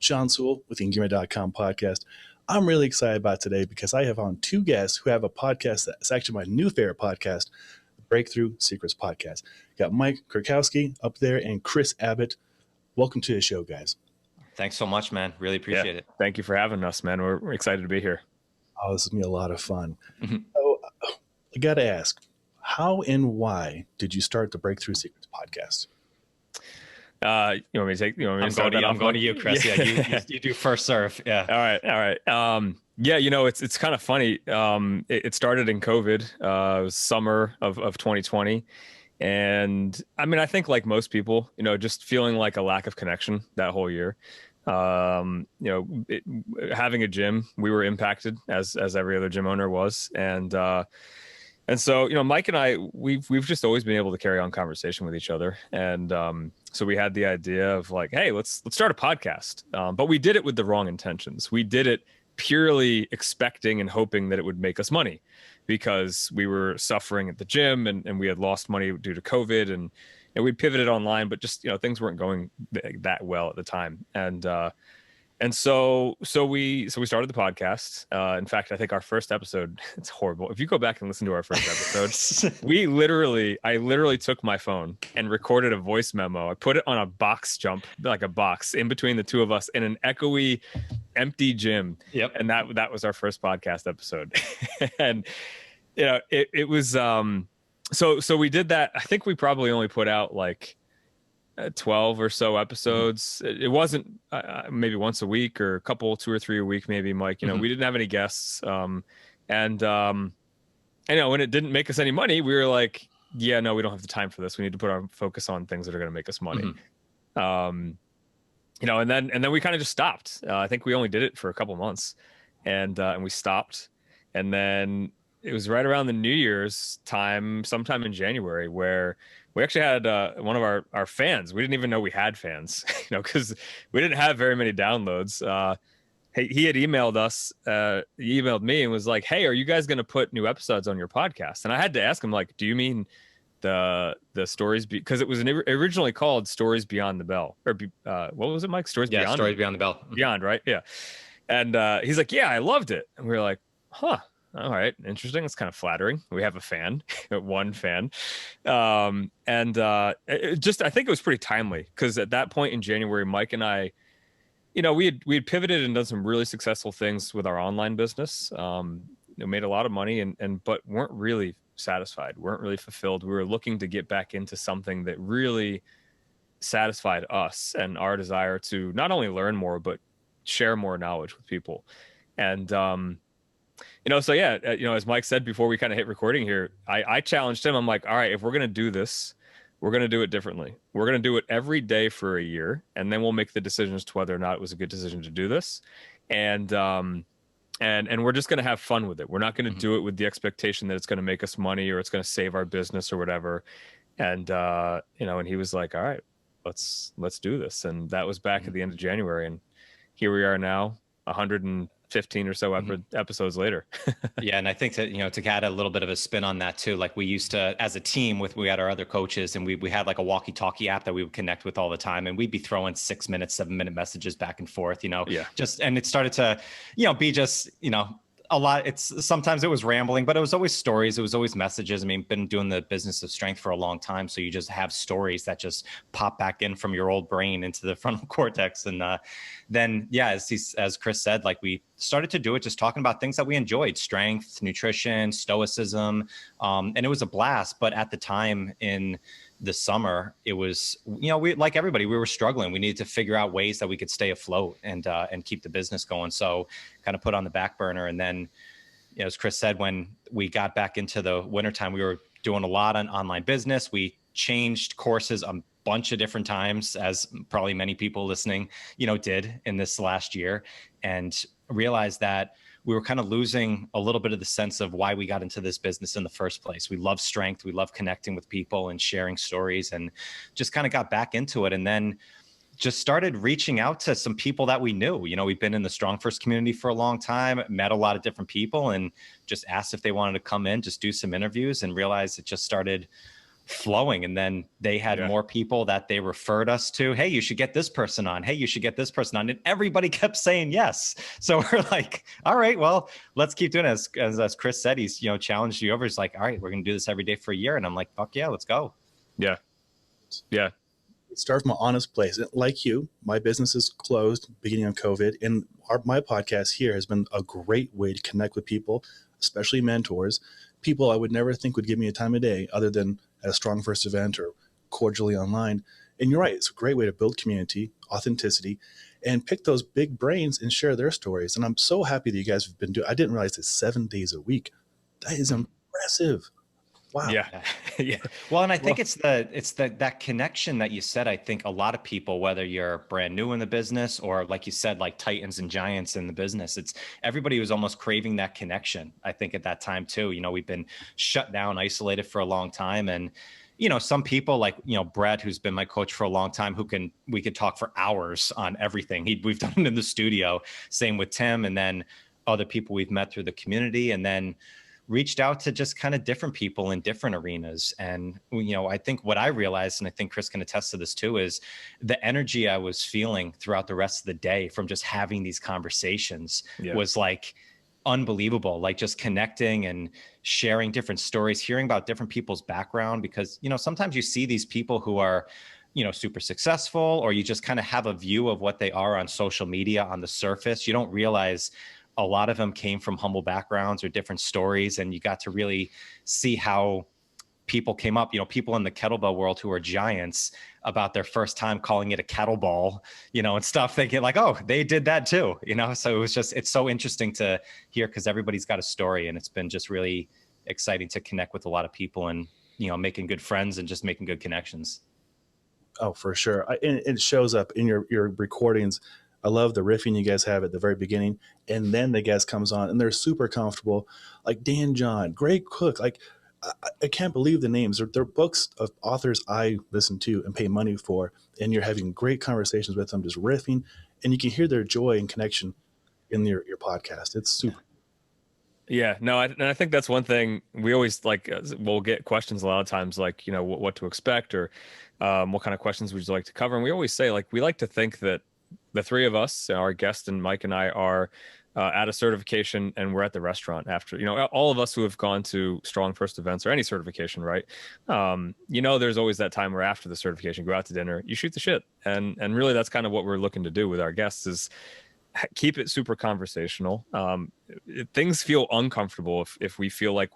John Sewell with the Engearment.com podcast. I'm really excited about today because I have on two guests who have a podcast that's actually my new favorite podcast, the Breakthrough Secrets Podcast. Got Mike Kurkowski up there and Chris Abbott. Welcome to the show, guys. Thanks so much, man. Really appreciate it. Thank you for having us, man. We're excited to be here. Oh, this is going to be a lot of fun. So, I got to ask, how and why did you start the Breakthrough Secrets Podcast? You want me to take? You want me to I'm going to you, Chris. Yeah, you do first serve. Yeah. All right. Yeah, it's kind of funny. It started in COVID. It was summer of 2020, and I mean, I think like most people, just feeling like a lack of connection that whole year. Having a gym, we were impacted as every other gym owner was, and so, Mike and I, we've just always been able to carry on conversation with each other. And so we had the idea of like, hey, let's start a podcast. But we did it with the wrong intentions. We did it purely expecting and hoping that it would make us money because we were suffering at the gym and we had lost money due to COVID and we pivoted online, but just, things weren't going that well at the time. And so we started the podcast. In fact, I think our first episode, it's horrible. If you go back and listen to our first episode, I literally took my phone and recorded a voice memo. I put it on a box jump, like a box in between the two of us in an echoey, empty gym. Yep. And that was our first podcast episode. And, it was, so we did that. I think we probably only put out like 12 or so episodes. It wasn't maybe once a week or two or three a week, maybe, Mike. We didn't have any guests. And when it didn't make us any money, we were like, yeah, no, we don't have the time for this. We need to put our focus on things that are going to make us money. And then we kind of just stopped. I think we only did it for a couple months and we stopped. And then it was right around the New Year's time, sometime in January, where we actually had one of our fans. We didn't even know we had fans, because we didn't have very many downloads. He had emailed us, he emailed me and was like, hey, are you guys going to put new episodes on your podcast? And I had to ask him, like, do you mean the stories? Because it was originally called Stories Beyond the Bell. Or what was it, Mike? Stories Beyond? Stories Beyond the Bell. Beyond, right? Yeah. And he's like, yeah, I loved it. And we were like, huh. All right. Interesting. It's kind of flattering. We have a fan, one fan. I think it was pretty timely because at that point in January, Mike and I, we had pivoted and done some really successful things with our online business. Made a lot of money but weren't really satisfied, weren't really fulfilled. We were looking to get back into something that really satisfied us and our desire to not only learn more, but share more knowledge with people. And, as Mike said before we kind of hit recording here, I challenged him. I'm like, all right, if we're going to do this, we're going to do it differently. We're going to do it every day for a year, and then we'll make the decisions to whether or not it was a good decision to do this. And we're just going to have fun with it. We're not going to do it with the expectation that it's going to make us money or it's going to save our business or whatever. And, and he was like, all right, let's do this. And that was back at the end of January. And here we are now, 115 or so episodes later. Yeah. And I think that, to add a little bit of a spin on that too, like we used to, as a team we had our other coaches and we had like a walkie-talkie app that we would connect with all the time. And we'd be throwing 6-minute, 7-minute messages back and forth, and it started to, be just, a lot. Sometimes it was rambling, but it was always stories. It was always messages. I mean, been doing the business of strength for a long time. So you just have stories that just pop back in from your old brain into the frontal cortex. And then, as Chris said, like we started to do it, just talking about things that we enjoyed: strength, nutrition, stoicism. And it was a blast. But at the time in the summer, it was, we, like everybody, we were struggling. We needed to figure out ways that we could stay afloat and keep the business going. So kind of put on the back burner. And then, as Chris said, when we got back into the wintertime, we were doing a lot on online business. We changed courses a bunch of different times, as probably many people listening, did in this last year, and realized that we were kind of losing a little bit of the sense of why we got into this business in the first place. We love strength. We love connecting with people and sharing stories, and just kind of got back into it. And then just started reaching out to some people that we knew. We've been in the Strong First community for a long time, met a lot of different people, and just asked if they wanted to come in, just do some interviews, and realized it just started flowing. And then they had more people that they referred us to. Hey, you should get this person on. Hey, you should get this person on. And everybody kept saying yes. So we're like, all right, well, let's keep doing it. As Chris said, he's, challenged you over. He's like, all right, we're going to do this every day for a year. And I'm like, fuck yeah, let's go. Yeah. Yeah. Start from an honest place. Like you, my business is closed beginning of COVID, and my podcast here has been a great way to connect with people, especially mentors, people I would never think would give me a time of day other than at a Strong First event or cordially online. And you're right, it's a great way to build community, authenticity, and pick those big brains and share their stories. And I'm so happy that you guys have been doing. I didn't realize it's 7 days a week. That is impressive. Wow. Yeah. Yeah. Well, and I think it's that connection that you said. I think a lot of people, whether you're brand new in the business or like you said, like titans and giants in the business, everybody was almost craving that connection. I think at that time too, we've been shut down, isolated for a long time. And, some people like, Brett, who's been my coach for a long time, we could talk for hours on everything. We've done it in the studio, same with Tim, and then other people we've met through the community, and then reached out to just kind of different people in different arenas. And, I think what I realized, and I think Chris can attest to this too, is the energy I was feeling throughout the rest of the day from just having these conversations was like unbelievable, like just connecting and sharing different stories, hearing about different people's background, because, sometimes you see these people who are, super successful, or you just kind of have a view of what they are on social media on the surface. You don't realize a lot of them came from humble backgrounds or different stories, and you got to really see how people came up, people in the kettlebell world who are giants, about their first time calling it a kettleball, and stuff. They get like, oh, they did that too, so it's so interesting to hear, because everybody's got a story, and it's been just really exciting to connect with a lot of people, and, making good friends and just making good connections. Oh, for sure. It shows up in your recordings. I love the riffing you guys have at the very beginning, and then the guest comes on and they're super comfortable, like Dan John, Greg Cook. Like, I can't believe the names. They're books of authors I listen to and pay money for, and you're having great conversations with them, just riffing, and you can hear their joy and connection in your podcast. It's super. Yeah, no, I think that's one thing we always like. We'll get questions a lot of times, like, what to expect, or what kind of questions would you like to cover. And we always say, like, we like to think that the three of us, our guest and Mike and I, are at a certification, and we're at the restaurant after. All of us who have gone to Strong First events or any certification, right? There's always that time where after the certification, go out to dinner, you shoot the shit, and really that's kind of what we're looking to do with our guests, is keep it super conversational. Things feel uncomfortable if we feel like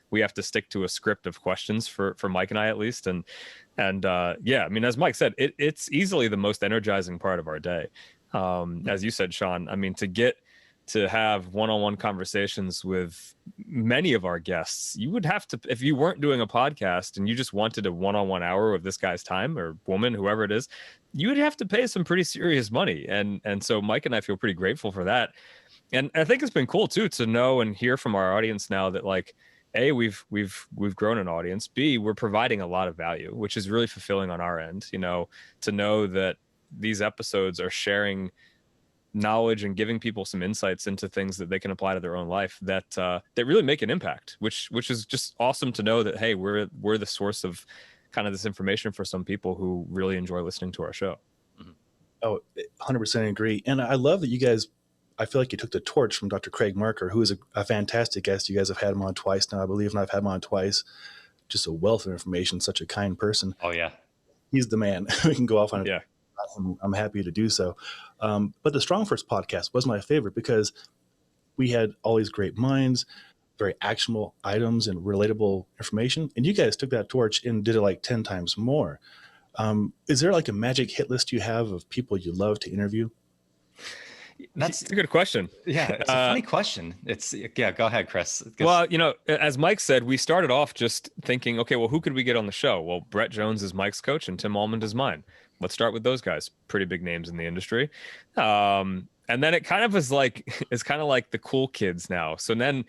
we have to stick to a script of questions for Mike and I, at least. And yeah, I mean, as Mike said, it's easily the most energizing part of our day. As you said, Sean, I mean, to have one-on-one conversations with many of our guests, you would have to, if you weren't doing a podcast and you just wanted a one-on-one hour of this guy's time, or woman, whoever it is, you would have to pay some pretty serious money. And so Mike and I feel pretty grateful for that. And I think it's been cool too, to know and hear from our audience now that, like, A, we've grown an audience. B, we're providing a lot of value, which is really fulfilling on our end, to know that these episodes are sharing knowledge and giving people some insights into things that they can apply to their own life that really make an impact, which is just awesome to know that, hey, we're the source of kind of this information for some people who really enjoy listening to our show. Oh, 100% agree. And I love that you guys, I feel like you took the torch from Dr. Craig Marker, who is a fantastic guest. You guys have had him on twice now, I believe, and I've had him on twice. Just a wealth of information, such a kind person. Oh, yeah. He's the man. We can go off on it. Yeah. I'm happy to do so. But the Strong First podcast was my favorite because we had all these great minds, very actionable items and relatable information. And you guys took that torch and did it like 10 times more. Is there like a magic hit list you have of people you love to interview? That's a good question. Yeah, it's a funny question. Go ahead, Chris. Well, as Mike said, we started off just thinking, okay, well, who could we get on the show? Well, Brett Jones is Mike's coach and Tim Almond is mine. Let's start with those guys. Pretty big names in the industry. And then it kind of was like, it's kind of like the cool kids now. So then,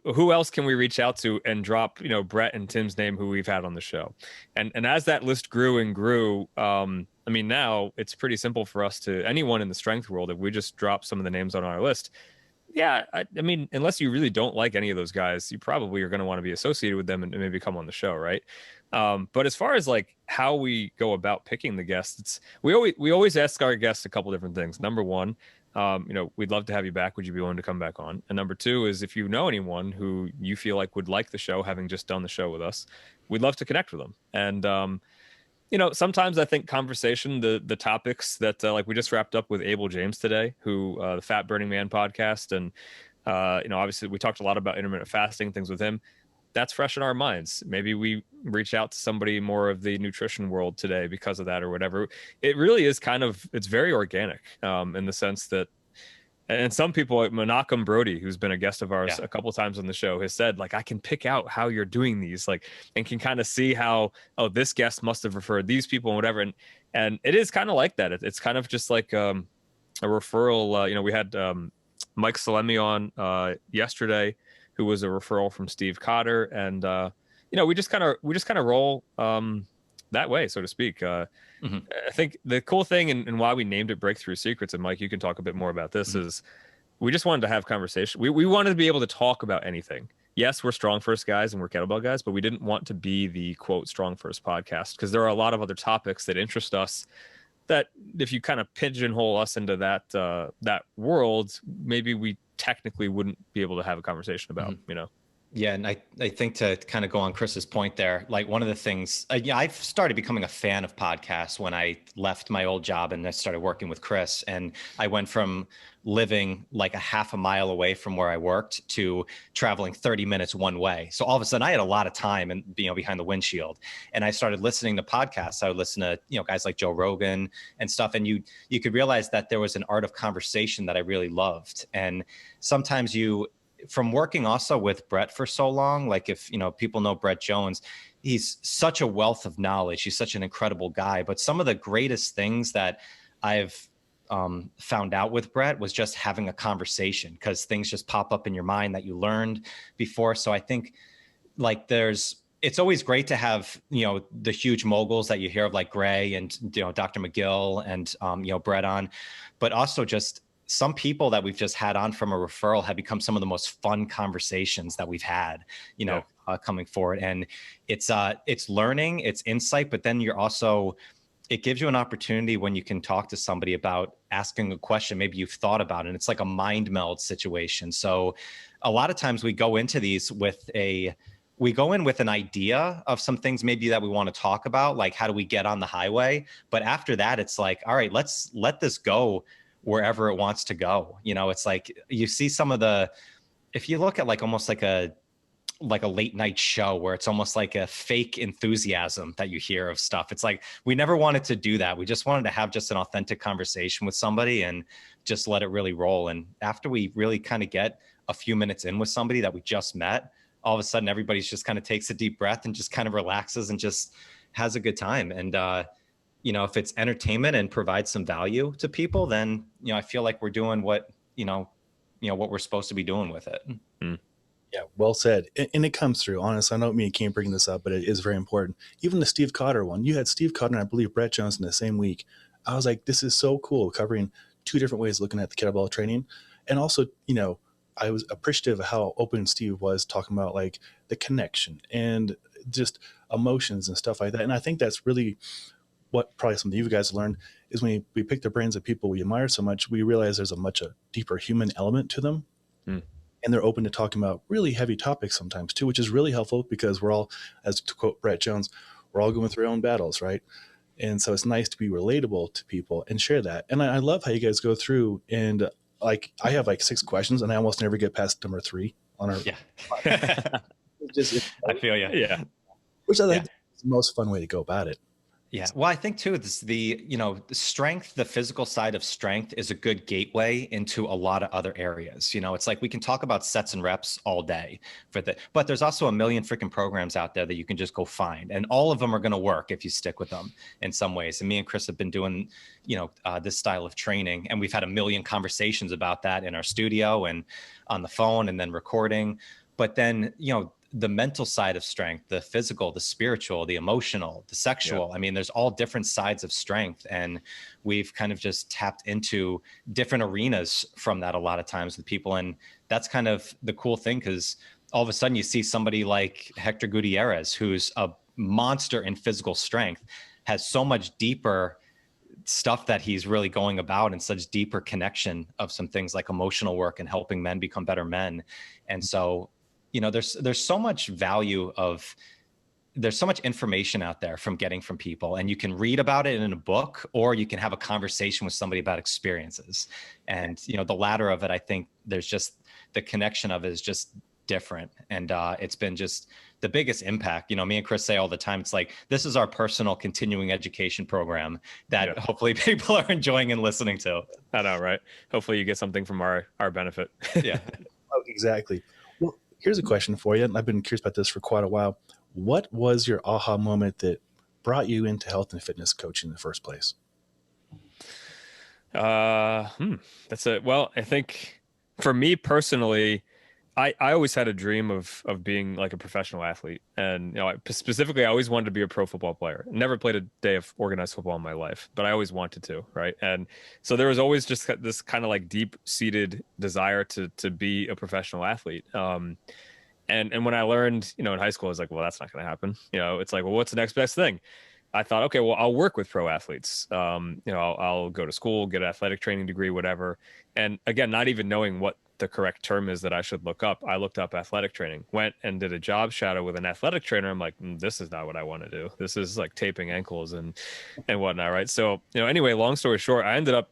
who else can we reach out to and drop, Brett and Tim's name, who we've had on the show. And as that list grew and grew, I mean, now it's pretty simple for us to, anyone in the strength world, if we just drop some of the names on our list, Yeah, I mean, unless you really don't like any of those guys, you probably are going to want to be associated with them and maybe come on the show, right? But as far as like how we go about picking the guests, we always ask our guests a couple different things. Number one, we'd love to have you back. Would you be willing to come back on? And number two is if you know anyone who you feel like would like the show, having just done the show with us, we'd love to connect with them. And sometimes I think conversation, the topics that like we just wrapped up with Abel James today, who the Fat Burning Man podcast, and obviously we talked a lot about intermittent fasting, things with him. That's fresh in our minds. Maybe we reach out to somebody more of the nutrition world today because of that or whatever. It really is it's very organic in the sense that, and some people like Menachem Brody, who's been a guest of ours a couple times on the show, has said, like, I can pick out how you're doing these, like, and can kind of see how, this guest must have referred these people and whatever. And it is kind of like that. It's kind of just like a referral. We had Mike Salemi on yesterday, who was a referral from Steve Cotter. And, we just kind of roll that way, so to speak. I think the cool thing and why we named it Breakthrough Secrets, and Mike, you can talk a bit more about this, is we just wanted to have conversation. We wanted to be able to talk about anything. Yes, we're Strong First guys and we're kettlebell guys, but we didn't want to be the quote Strong First podcast because there are a lot of other topics that interest us that if you kind of pigeonhole us into that world, maybe we technically wouldn't be able to have a conversation about, Yeah, and I think to kind of go on Chris's point there, like one of the things, I've started becoming a fan of podcasts when I left my old job and I started working with Chris. And I went from living like a half a mile away from where I worked to traveling 30 minutes one way. So all of a sudden I had a lot of time and behind the windshield. And I started listening to podcasts. I would listen to, guys like Joe Rogan and stuff. And you could realize that there was an art of conversation that I really loved. And sometimes from working also with Brett for so long, like if, people know Brett Jones, he's such a wealth of knowledge. He's such an incredible guy. But some of the greatest things that I've found out with Brett was just having a conversation, because things just pop up in your mind that you learned before. So I think like it's always great to have, the huge moguls that you hear of like Gray and, Dr. McGill and, Brett on, but also just some people that we've just had on from a referral have become some of the most fun conversations that we've had, coming forward. And it's learning, it's insight, but then it gives you an opportunity when you can talk to somebody about asking a question maybe you've thought about, and it's like a mind meld situation. So a lot of times we go into these with an idea of some things maybe that we want to talk about, like how do we get on the highway? But after that, it's like, all right, let's let this go wherever it wants to go. It's like you see if you look at like almost like a late night show where it's almost like a fake enthusiasm that you hear of stuff. It's like, we never wanted to do that. We just wanted to have just an authentic conversation with somebody and just let it really roll. And after we really kind of get a few minutes in with somebody that we just met, all of a sudden everybody's just kind of takes a deep breath and just kind of relaxes and just has a good time. And, if it's entertainment and provides some value to people, then, I feel like we're doing what we're supposed to be doing with it. Mm-hmm. Yeah, well said. And it comes through. Honestly, I know me and Keem bringing this up, but it is very important. Even the Steve Cotter one, you had Steve Cotter and I believe Brett Jones in the same week. I was like, this is so cool, covering two different ways of looking at the kettlebell training. And also, I was appreciative of how open Steve was talking about like the connection and just emotions and stuff like that. And I think that's really what probably something you guys learned is when we pick the brains of people we admire so much, we realize there's a deeper human element to them. Mm. And they're open to talking about really heavy topics sometimes too, which is really helpful because we're all, as to quote Brett Jones, we're all going through our own battles, right? And so it's nice to be relatable to people and share that. And I love how you guys go through and like, I have like 6 questions and I almost never get past number 3 on our. Yeah. I feel you. Yeah. Which I think is the most fun way to go about it. Yeah. Well, I think too, the strength, the physical side of strength is a good gateway into a lot of other areas. It's like we can talk about sets and reps all day but there's also a million freaking programs out there that you can just go find. And all of them are going to work if you stick with them in some ways. And me and Chris have been doing, this style of training, and we've had a million conversations about that in our studio and on the phone and then recording. But then, the mental side of strength, the physical, the spiritual, the emotional, the sexual. I mean, there's all different sides of strength. And we've kind of just tapped into different arenas from that a lot of times with people. And that's kind of the cool thing, because all of a sudden you see somebody like Hector Gutierrez, who's a monster in physical strength, has so much deeper stuff that he's really going about, and such deeper connection of some things like emotional work and helping men become better men. And so, you know, there's so much value of, there's so much information out there from getting from people, and you can read about it in a book, or you can have a conversation with somebody about experiences. And, you know, the latter of it, I think there's just, the connection of it is just different. And it's been just the biggest impact. You know, me and Chris say all the time, it's like, this is our personal continuing education program that hopefully people are enjoying and listening to. I know, right? Hopefully you get something from our benefit. Yeah. Oh, exactly. Well, here's a question for you. I've been curious about this for quite a while. What was your aha moment that brought you into health and fitness coaching in the first place? That's it. Well, I think for me personally, I always had a dream of being like a professional athlete. And, you know, specifically, I always wanted to be a pro football player. Never played a day of organized football in my life, but I always wanted to, right? And so there was always just this kind of like deep-seated desire to be a professional athlete. And when I learned, you know, in high school, I was like, well, that's not going to happen. You know, it's like, well, what's the next best thing? I thought, okay, well, I'll work with pro athletes. You know, I'll go to school, get an athletic training degree, whatever. And again, not even knowing what the correct term is that I should look up, I looked up athletic training, went and did a job shadow with an athletic trainer. I'm like, this is not what I want to do. This is like taping ankles and whatnot, right? So, you know, anyway, long story short, I ended up,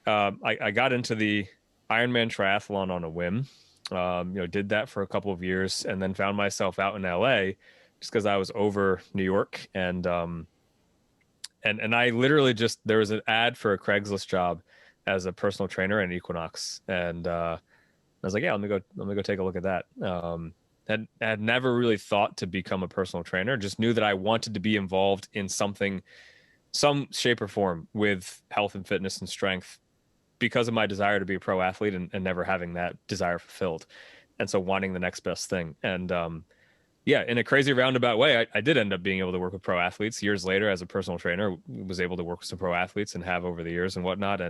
I got into the Ironman triathlon on a whim. You know, did that for a couple of years, and then found myself out in LA just because I was over New York. And I literally just, there was an ad for a Craigslist job as a personal trainer in Equinox. And I was like, yeah, let me go take a look at that. Had never really thought to become a personal trainer, just knew that I wanted to be involved in something, some shape or form with health and fitness and strength, because of my desire to be a pro athlete and never having that desire fulfilled. And so wanting the next best thing. And yeah, in a crazy roundabout way, I did end up being able to work with pro athletes years later as a personal trainer, was able to work with some pro athletes and have over the years and whatnot.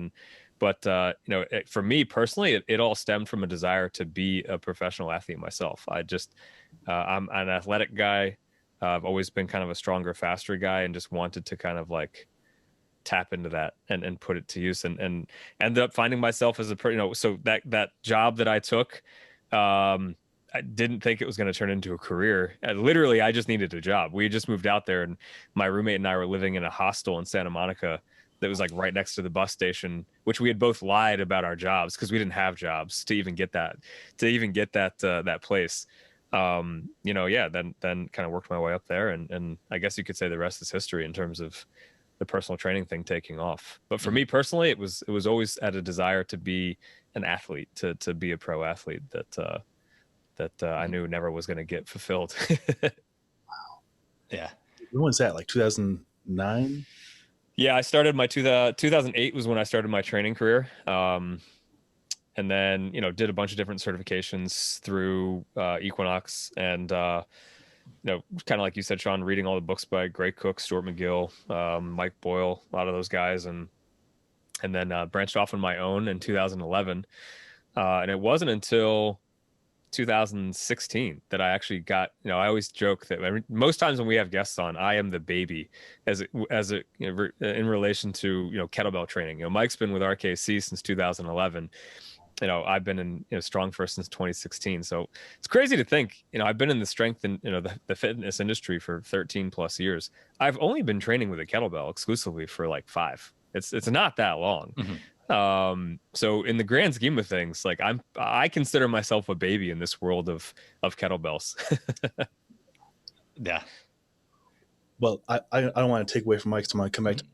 But you know, for me personally, it all stemmed from a desire to be a professional athlete myself. I'm an athletic guy. I've always been kind of a stronger, faster guy, and just wanted to kind of like tap into that and put it to use, and ended up finding myself as so that job that I took, I didn't think it was going to turn into a career. Literally, I just needed a job. We had just moved out there, and my roommate and I were living in a hostel in Santa Monica that was like right next to the bus station, which we had both lied about our jobs because we didn't have jobs to even get that place. You know, yeah, then kind of worked my way up there, and I guess you could say the rest is history in terms of the personal training thing taking off. But for me personally, it was always at a desire to be an athlete, to be a pro athlete that I knew never was going to get fulfilled. Wow. Yeah. When was that? Like 2009? Yeah, I started my 2008 was when I started my training career. And then, you know, did a bunch of different certifications through Equinox, and you know, kind of like you said, Sean, reading all the books by Gray Cook, Stuart McGill, Mike Boyle, a lot of those guys, and then branched off on my own in 2011. And it wasn't until 2016 that I actually got, you know, I always joke that most times when we have guests on, I am the baby as you know, in relation to, you know, kettlebell training. You know, Mike's been with RKC since 2011. You know, I've been in, you know, StrongFirst since 2016. So it's crazy to think, you know, I've been in the strength and, you know, the fitness industry for 13 plus years. I've only been training with a kettlebell exclusively for like 5. It's not that long. Mm-hmm. So in the grand scheme of things, like I consider myself a baby in this world of kettlebells. Yeah. Well, I don't want to take away from Mike, so I'm going to come back to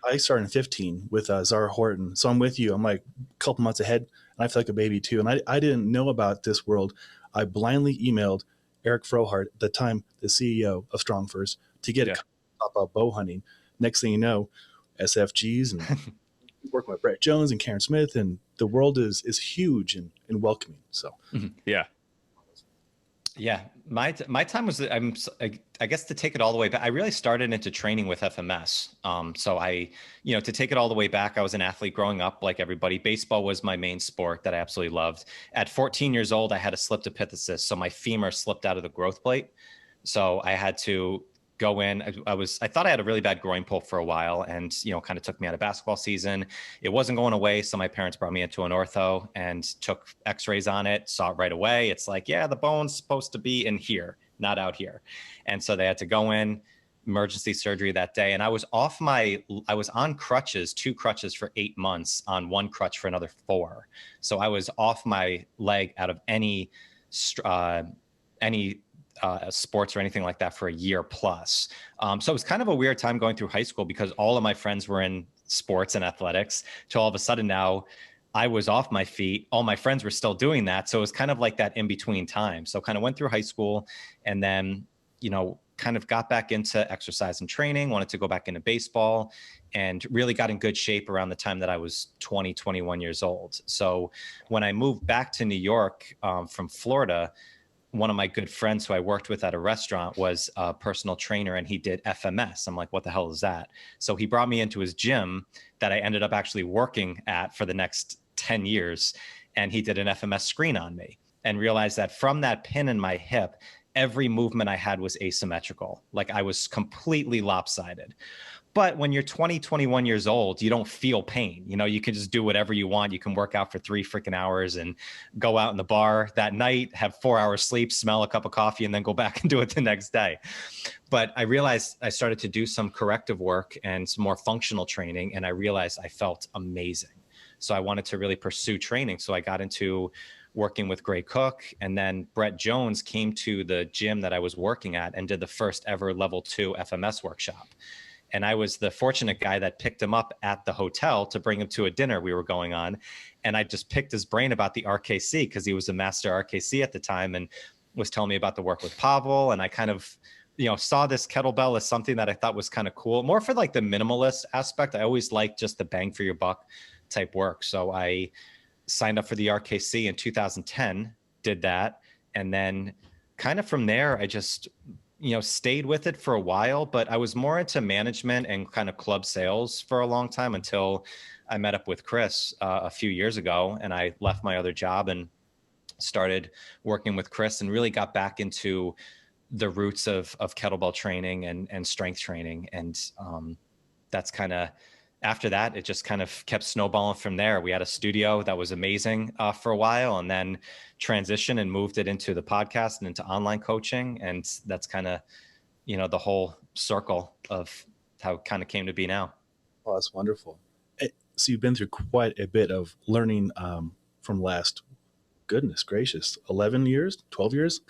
I started in 15 with Zara Horton. So I'm with you. I'm like a couple months ahead, and I feel like a baby too. And I didn't know about this world. I blindly emailed Eric Frohart, at the time the CEO of StrongFirst, to get a about bow hunting. Next thing you know, SFGs and working with Brett Jones and Karen Smith, and the world is huge and welcoming. So yeah. Yeah, my time was I guess to take it all the way back. I really started into training with FMS. So to take it all the way back, I was an athlete growing up, like everybody. Baseball was my main sport that I absolutely loved. At 14 years old, I had a slipped epiphysis, so my femur slipped out of the growth plate. So I had to go in. I thought I had a really bad groin pull for a while, and kind of took me out of basketball season. It wasn't going away, so my parents brought me into an ortho and took X-rays on it. Saw it right away. It's like, yeah, the bone's supposed to be in here, not out here. And so they had to go in, emergency surgery that day, and I was on crutches, 2 crutches for 8 months, on 1 crutch for another 4. So I was off my leg out of any sports or anything like that for a year plus. So it was kind of a weird time going through high school, because all of my friends were in sports and athletics, to all of a sudden now I was off my feet. All my friends were still doing that. So it was kind of like that in between time. So kind of went through high school, and then, kind of got back into exercise and training, wanted to go back into baseball, and really got in good shape around the time that I was 20, 21 years old. So when I moved back to New York from Florida, one of my good friends who I worked with at a restaurant was a personal trainer, and he did FMS. I'm like, what the hell is that? So he brought me into his gym that I ended up actually working at for the next 10 years. And he did an FMS screen on me, and realized that from that pin in my hip, every movement I had was asymmetrical. Like I was completely lopsided. But when you're 20, 21 years old, you don't feel pain. You can just do whatever you want. You can work out for 3 freaking hours and go out in the bar that night, have 4 hours sleep, smell a cup of coffee, and then go back and do it the next day. But I realized I started to do some corrective work and some more functional training, and I realized I felt amazing. So I wanted to really pursue training. So I got into working with Gray Cook, and then Brett Jones came to the gym that I was working at and did the first ever level 2 FMS workshop. And I was the fortunate guy that picked him up at the hotel to bring him to a dinner we were going on. And I just picked his brain about the RKC, because he was a master RKC at the time, and was telling me about the work with Pavel. And I kind of, saw this kettlebell as something that I thought was kind of cool, more for like the minimalist aspect. I always liked just the bang for your buck type work. So I signed up for the RKC in 2010, did that. And then kind of from there, I just, stayed with it for a while, but I was more into management and kind of club sales for a long time, until I met up with Chris a few years ago, and I left my other job and started working with Chris, and really got back into the roots of kettlebell training and strength training. And that's kind of, after that, it just kind of kept snowballing from there. We had a studio that was amazing for a while, and then transitioned and moved it into the podcast and into online coaching. And that's kind of, the whole circle of how it kind of came to be now. Oh, that's wonderful. So you've been through quite a bit of learning from last, goodness gracious, 11 years, 12 years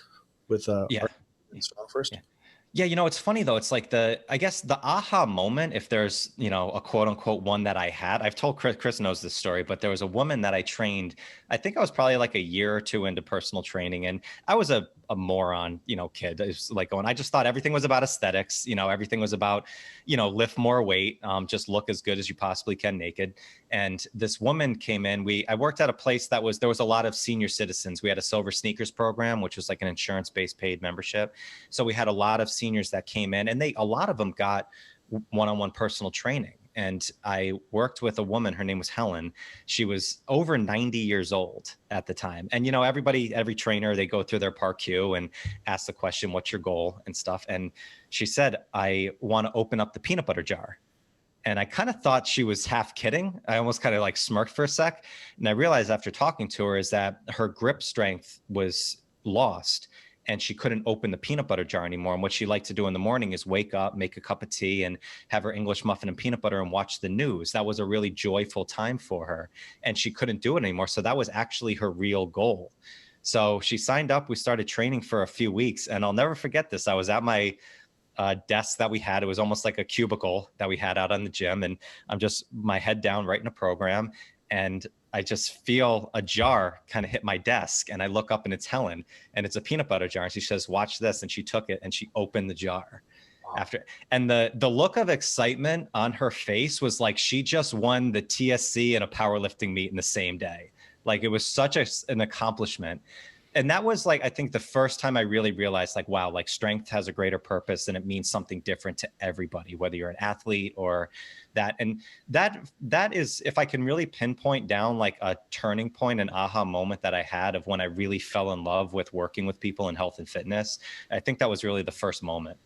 with Strong First. Yeah. Yeah, it's funny though. It's like I guess the aha moment, if there's, a quote unquote one that I had. I've told Chris knows this story, but there was a woman that I trained. I think I was probably like a year or 2 into personal training, and I was a moron, kid. It was like I just thought everything was about aesthetics. Everything was about, lift more weight, just look as good as you possibly can naked. And this woman came in. I worked at a place there was a lot of senior citizens. We had a silver sneakers program, which was like an insurance-based paid membership. So we had a lot of seniors that came in, and a lot of them got one-on-one personal training. And I worked with a woman, her name was Helen. She was over 90 years old at the time. And, every trainer, they go through their PAR-Q and ask the question, what's your goal and stuff. And she said, I want to open up the peanut butter jar. And I kind of thought she was half kidding. I almost kind of like smirked for a sec. And I realized after talking to her is that her grip strength was lost, and she couldn't open the peanut butter jar anymore. And what she liked to do in the morning is wake up, make a cup of tea, and have her English muffin and peanut butter and watch the news. That was a really joyful time for her, and she couldn't do it anymore. So that was actually her real goal. So she signed up. We started training for a few weeks, and I'll never forget this. I was at my desk that we had. It was almost like a cubicle that we had out on the gym, and I'm just my head down writing a program, and I just feel a jar kind of hit my desk, and I look up and it's Helen, and it's a peanut butter jar. And she says, watch this. And she took it and she opened the jar. Wow. After. And the look of excitement on her face was like she just won the TSC and a powerlifting meet in the same day. Like it was such an accomplishment. and that was like, I think the first time I really realized like, wow, like strength has a greater purpose and it means something different to everybody, whether you're an athlete or that. And that is, if I can really pinpoint down like a turning point, an aha moment that I had of when I really fell in love with working with people in health and fitness, I think that was really the first moment.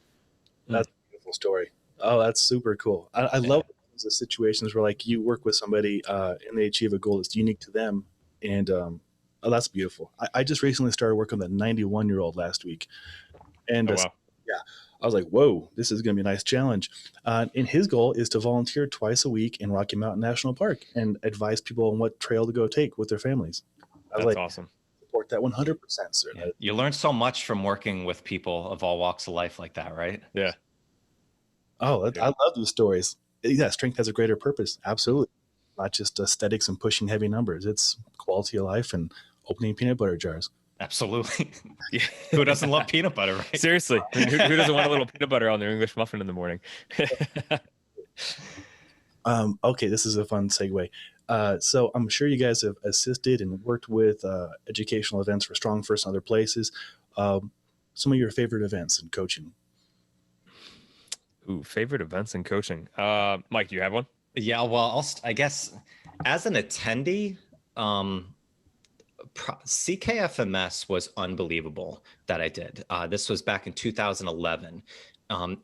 That's a beautiful story. Oh, that's super cool. I love the situations where like you work with somebody and they achieve a goal that's unique to them. And oh, that's beautiful. I just recently started working with a 91-year-old last week. And Oh, wow. yeah, I was like, whoa, this is going to be a nice challenge. And his goal is to volunteer twice a week in Rocky Mountain National Park and advise people on what trail to go take with their families. I was That's like, awesome. support that 100%, sir. Yeah. You learn so much from working with people of all walks of life like that, right? Yeah. Oh, I love these stories. Yeah, strength has a greater purpose. Absolutely. Not just aesthetics and pushing heavy numbers. It's quality of life and opening peanut butter jars. Absolutely. Who doesn't love peanut butter, right? Seriously. Who doesn't want a little peanut butter on their English muffin in the morning? Okay, this is a fun segue. So I'm sure you guys have assisted and worked with educational events for Strong First and other places. Some of your favorite events in coaching? Ooh, favorite events in coaching. Mike, do you have one? Yeah, well, I guess as an attendee, CKFMS was unbelievable that I did. This was back in 2011.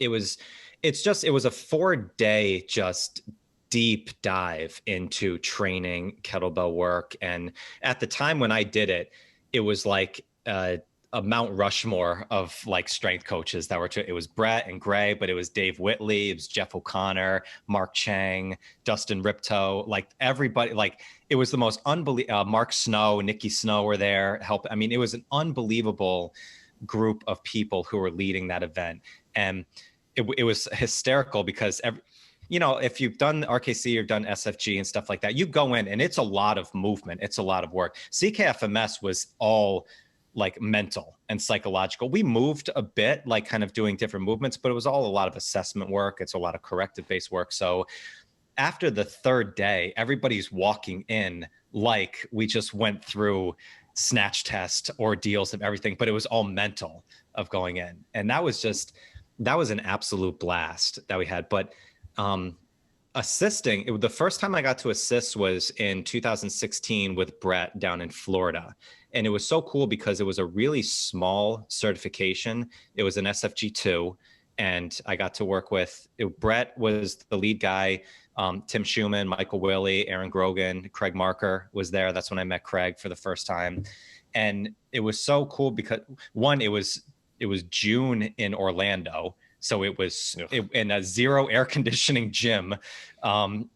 It was a 4-day just deep dive into training, kettlebell work. And at the time when I did it, it was like a Mount Rushmore of like strength coaches that were, it was Brett and Gray, but it was Dave Whitley, it was Jeff O'Connor, Mark Chang, Dustin Riptoe, like everybody, like it was the most unbelievable, Mark Snow, Nikki Snow were there. I mean, it was an unbelievable group of people who were leading that event. And it was hysterical because if you've done RKC or done SFG and stuff like that, you go in and it's a lot of movement. It's a lot of work. CKFMS was all like mental and psychological. We moved a bit, like kind of doing different movements, but it was all a lot of assessment work. It's a lot of corrective based work. So after the third day, everybody's walking in like we just went through snatch test ordeals of everything, but it was all mental of going in. And that was an absolute blast that we had. But assisting, the first time I got to assist was in 2016 with Brett down in Florida. And it was so cool because it was a really small certification. It was an SFG2. And I got to work with, Brett was the lead guy, Tim Schumann, Michael Willey, Aaron Grogan, Craig Marker was there. That's when I met Craig for the first time. And it was so cool because one, it was June in Orlando. So it was in a zero air conditioning gym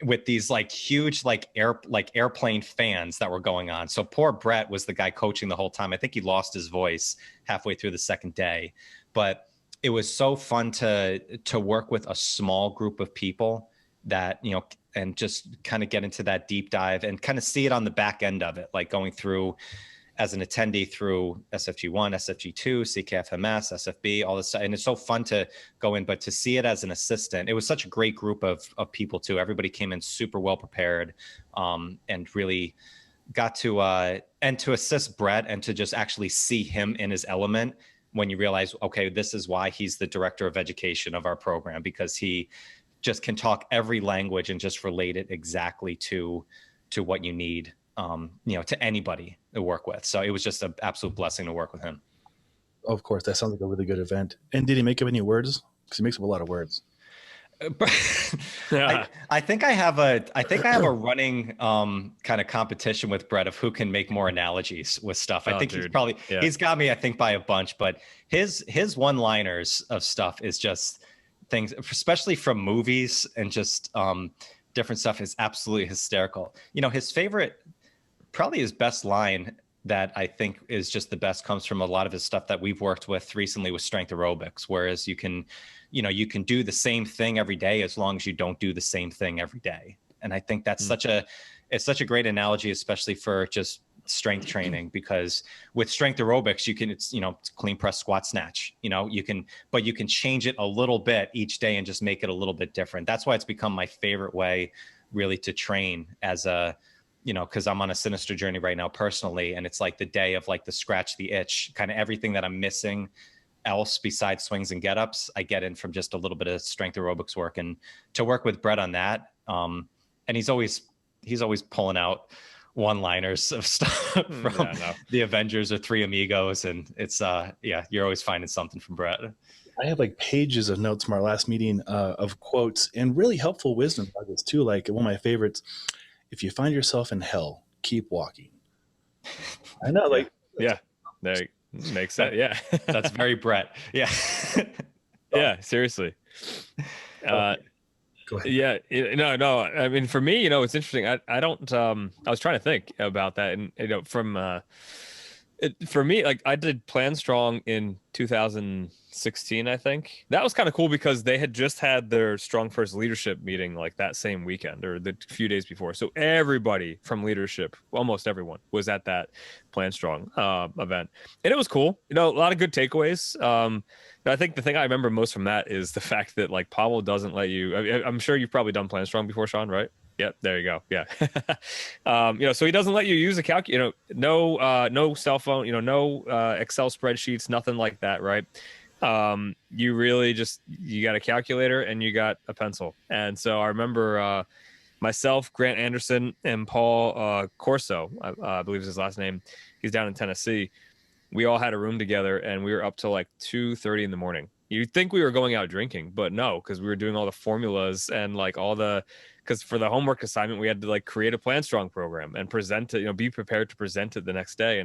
with these like huge airplane fans that were going on. So poor Brett was the guy coaching the whole time. I think he lost his voice halfway through the second day, but it was so fun to work with a small group of people that, and just kind of get into that deep dive and kind of see it on the back end of it, like going through as an attendee through SFG1, SFG2, CKFMS, SFB, all this stuff. And it's so fun to go in, but to see it as an assistant, it was such a great group of people too. Everybody came in super well prepared and really got to, and to assist Brett and to just actually see him in his element when you realize, okay, this is why he's the director of education of our program, because he just can talk every language and just relate it exactly to what you need. To anybody to work with. So it was just an absolute blessing to work with him. Of course, that sounds like a really good event. And did he make up any words? Because he makes up a lot of words. I think I have a running kind of competition with Brett of who can make more analogies with stuff. I think he's got me, I think, by a bunch, but his one-liners of stuff is just things, especially from movies and just different stuff, is absolutely hysterical. His favorite, probably his best line that I think is just the best, comes from a lot of his stuff that we've worked with recently with strength aerobics, whereas you can do the same thing every day as long as you don't do the same thing every day. And I think that's such a great analogy, especially for just strength training, because with strength aerobics, it's clean press, squat, snatch, you can change it a little bit each day and just make it a little bit different. That's why it's become my favorite way really to train as a you know, because I'm on a sinister journey right now personally, and it's like the day of like the scratch the itch, kind of everything that I'm missing else besides swings and get-ups, I get in from just a little bit of strength aerobics work. And to work with Brett on that, and he's always pulling out one-liners of stuff from the Avengers or Three Amigos, and it's you're always finding something from Brett. I have like pages of notes from our last meeting of quotes and really helpful wisdom nuggets too. Like one of my favorites: "If you find yourself in hell, keep walking." I know, like there makes sense. Yeah, that's very Brett. Yeah, yeah, seriously. Go ahead. Yeah, no. I mean, for me, it's interesting. I don't. I was trying to think about that, and from for me, like I did Plan Strong in 2016, I think. That was kind of cool because they had just had their Strong First leadership meeting like that same weekend or the few days before. So everybody from leadership, almost everyone, was at that Plan Strong event. And it was cool. A lot of good takeaways. I think the thing I remember most from that is the fact that like Pavel doesn't let you. I'm sure you've probably done Plan Strong before, Sean, right? Yep, there you go. Yeah. So he doesn't let you use a calculator, no cell phone, no Excel spreadsheets, nothing like that, right? You really you got a calculator and you got a pencil. And so I remember myself, Grant Anderson, and Paul Corso, I believe is his last name. He's down in Tennessee. We all had a room together and we were up till like 2:30 in the morning. You'd think we were going out drinking, but no, because we were doing all the formulas and like because for the homework assignment, we had to like create a Plan Strong program and present it, be prepared to present it the next day.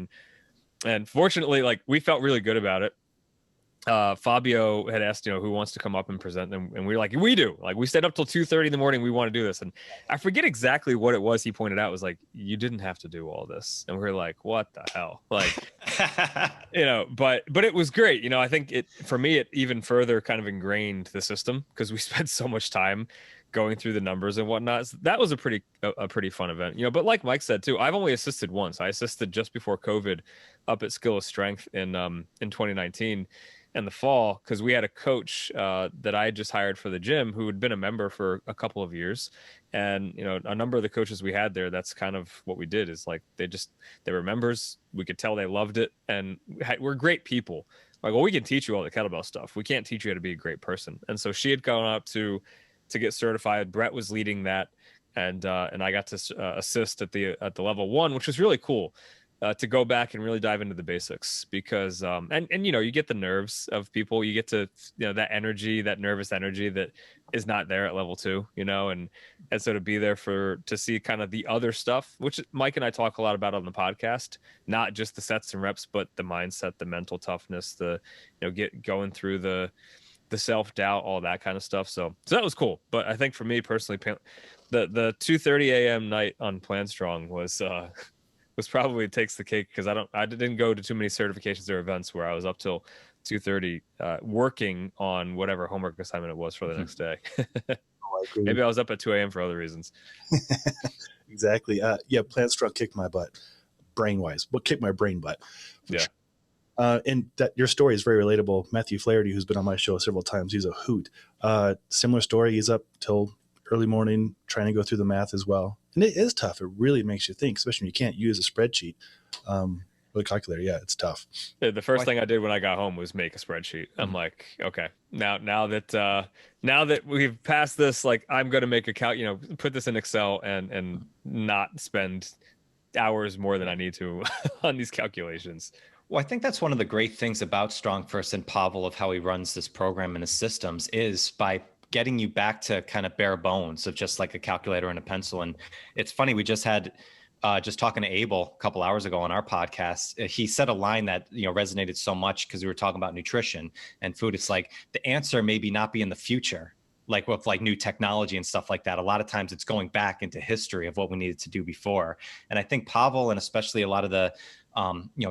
And fortunately, like we felt really good about it. Fabio had asked, who wants to come up and present, and we were like, we do. Like we stayed up till 2:30 in the morning. We want to do this, and I forget exactly what it was. He pointed out was like, you didn't have to do all this, and we were like, what the hell, like, But it was great. I think for me it even further kind of ingrained the system because we spent so much time going through the numbers and whatnot. So that was a pretty fun event, But like Mike said too, I've only assisted once. I assisted just before COVID up at Skill of Strength in 2019. In the fall, because we had a coach that I had just hired for the gym who had been a member for a couple of years. And, a number of the coaches we had there, that's kind of what we did is like, they were members. We could tell they loved it. And we're great people. Like, well, we can teach you all the kettlebell stuff. We can't teach you how to be a great person. And so she had gone up to get certified. Brett was leading that. And I got to assist at the level 1, which was really cool. To go back and really dive into the basics because and you get the nerves of people, you get to that energy, that nervous energy that is not there at level 2, and so to be there to see kind of the other stuff, which Mike and I talk a lot about on the podcast, not just the sets and reps, but the mindset, the mental toughness, the going through the self-doubt, all that kind of stuff. So that was cool. But I think for me personally, the 2:30 a.m. night on Plan Strong was probably takes the cake because I didn't go to too many certifications or events where I was up till 2:30 working on whatever homework assignment it was for the next day. Maybe I was up at 2 a.m. for other reasons. Exactly. Plan Strong kicked my butt, brain-wise. Well, kicked my brain butt. Yeah. And that your story is very relatable. Matthew Flaherty, who's been on my show several times, he's a hoot. Similar story. He's up till early morning trying to go through the math as well. And it is tough. It really makes you think, especially when you can't use a spreadsheet with a calculator. Yeah, it's tough. Yeah, the first thing I did when I got home was make a spreadsheet. I'm like, okay, now that we've passed this, like I'm going to make a put this in Excel and not spend hours more than I need to on these calculations. Well, I think that's one of the great things about Strong First and Pavel of how he runs this program and his systems is by getting you back to kind of bare bones of just like a calculator and a pencil. And it's funny, we just had just talking to Abel a couple hours ago on our podcast. He said a line that resonated so much because we were talking about nutrition and food. It's like the answer maybe not be in the future, like with like new technology and stuff like that. A lot of times it's going back into history of what we needed to do before. And I think Pavel, and especially a lot of the